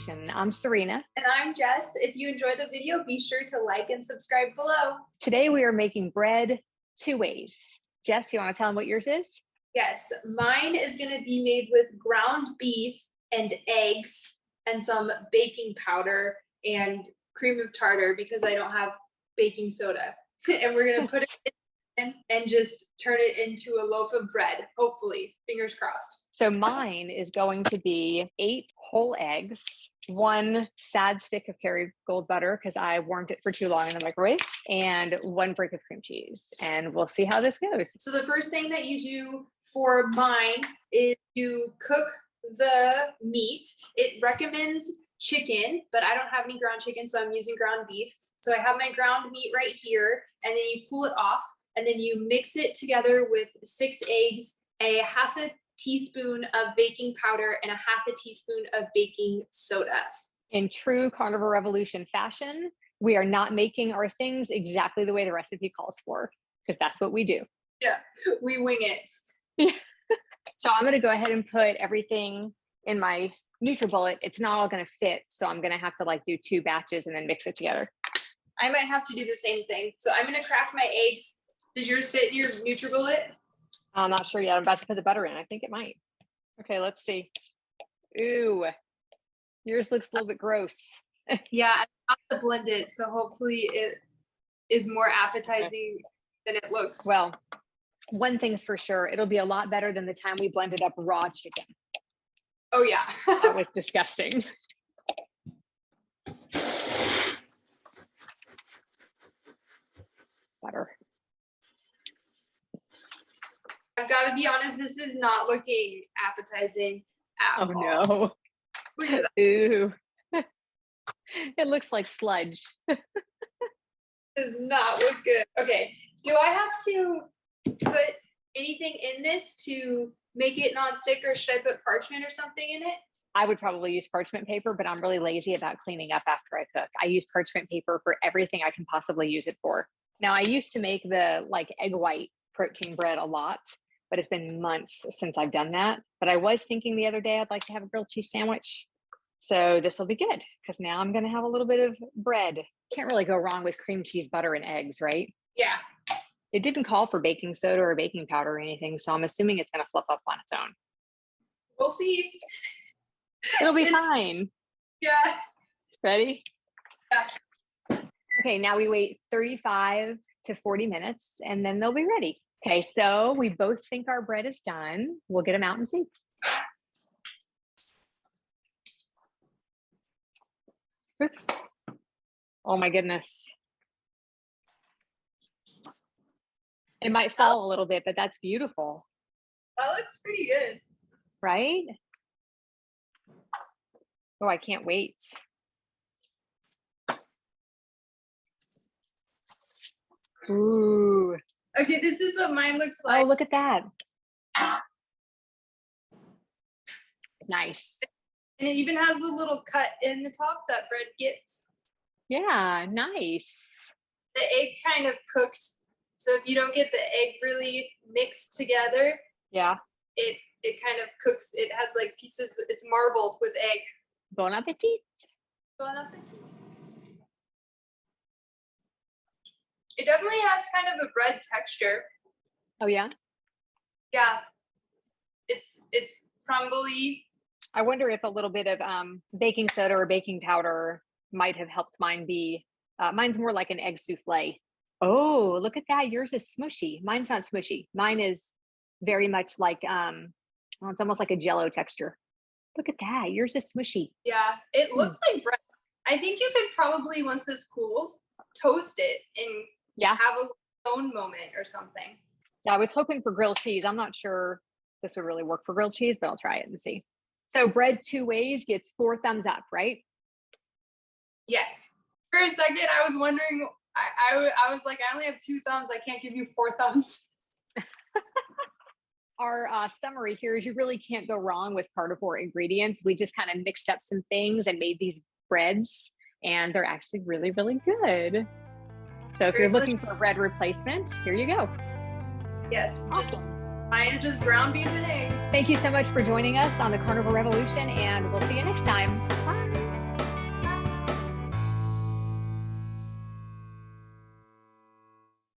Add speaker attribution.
Speaker 1: Revolution. I'm Serena.
Speaker 2: And I'm Jess. If you enjoyed the video, be sure to like and subscribe below.
Speaker 1: Today we are making bread 2 ways. Jess, you want to tell them what yours is?
Speaker 2: Yes, mine is going to be made with ground beef and eggs and some baking powder and cream of tartar because I don't have baking soda. And we're going to put it in and just turn it into a loaf of bread, hopefully. Fingers crossed.
Speaker 1: So mine is going to be 8 whole eggs, 1 sad stick of Kerrygold butter because I warmed it for too long in the microwave, and 1 brick of cream cheese. And we'll see how this goes.
Speaker 2: So the first thing that you do for mine is you cook the meat. It recommends chicken, but I don't have any ground chicken, so I'm using ground beef. So I have my ground meat right here, and then you cool it off, and then you mix it together with 6 eggs, a half a teaspoon of baking powder, and a half a teaspoon of baking soda.
Speaker 1: In true Carnivore Revolution fashion, we are not making our things exactly the way the recipe calls for, because that's what we do.
Speaker 2: Yeah, we wing it.
Speaker 1: So I'm going to go ahead and put everything in my NutriBullet. It's not all going to fit, so I'm going to have to do 2 batches and then mix it together.
Speaker 2: I might have to do the same thing. So I'm going to crack my eggs. Does yours fit in your NutriBullet?
Speaker 1: I'm not sure yet. I'm about to put the butter in. I think it might. Okay, let's see. Ooh, yours looks a little bit gross.
Speaker 2: Yeah, I'm about to blend it, so hopefully it is more appetizing than it looks.
Speaker 1: Well, one thing's for sure, it'll be a lot better than the time we blended up raw chicken.
Speaker 2: Oh yeah.
Speaker 1: That was disgusting. Butter.
Speaker 2: I've got to be honest, this is not looking appetizing at all.
Speaker 1: No.
Speaker 2: Look at that.
Speaker 1: Ooh. It looks like sludge.
Speaker 2: Does not look good. Okay, do I have to put anything in this to make it non-stick, or should I put parchment or something in it?
Speaker 1: I would probably use parchment paper, but I'm really lazy about cleaning up after I cook. I use parchment paper for everything I can possibly use it for. Now, I used to make the egg white protein bread a lot, but it's been months since I've done that. But I was thinking the other day I'd like to have a grilled cheese sandwich. So this will be good because now I'm going to have a little bit of bread. Can't really go wrong with cream cheese, butter, and eggs, right?
Speaker 2: Yeah.
Speaker 1: It didn't call for baking soda or baking powder or anything, so I'm assuming it's going to fluff up on its own.
Speaker 2: We'll see.
Speaker 1: It'll be fine.
Speaker 2: Yeah.
Speaker 1: Ready?
Speaker 2: Yeah.
Speaker 1: Okay, now we wait 35 to 40 minutes and then they'll be ready. Okay, so we both think our bread is done. We'll get them out and see. Oops. Oh my goodness. It might fall a little bit, but that's beautiful.
Speaker 2: That looks pretty good.
Speaker 1: Right? Oh, I can't wait. Ooh.
Speaker 2: Okay, this is what mine looks like.
Speaker 1: Oh, look at that. Nice.
Speaker 2: And it even has the little cut in the top that bread gets.
Speaker 1: Yeah, nice.
Speaker 2: The egg kind of cooked. So if you don't get the egg really mixed together,
Speaker 1: yeah,
Speaker 2: it kind of cooks. It has pieces. It's marbled with egg.
Speaker 1: Bon appetit.
Speaker 2: Bon appetit. It definitely has kind of a bread texture.
Speaker 1: Oh yeah?
Speaker 2: Yeah. It's crumbly.
Speaker 1: I wonder if a little bit of baking soda or baking powder might have helped mine be, mine's more like an egg souffle. Oh, look at that. Yours is smushy. Mine's not smushy. Mine is very much like, it's almost like a Jell-O texture. Look at that. Yours is smushy.
Speaker 2: Yeah, it looks like bread. I think you could probably, once this cools, toast it and have a bone moment or something.
Speaker 1: Yeah, I was hoping for grilled cheese. I'm not sure this would really work for grilled cheese, but I'll try it and see. So bread 2 ways gets 4 thumbs up, right?
Speaker 2: Yes. For a second, I was wondering, I was like, I only have 2 thumbs. I can't give you 4 thumbs.
Speaker 1: Our summary here is you really can't go wrong with carnivore ingredients. We just kind of mixed up some things and made these breads, and they're actually really, really good. So if you're looking for a bread replacement, here you go.
Speaker 2: Yes.
Speaker 1: Awesome.
Speaker 2: Mine are just ground beef and eggs.
Speaker 1: Thank you so much for joining us on the Carnivore Revolution, and we'll see you next time. Bye.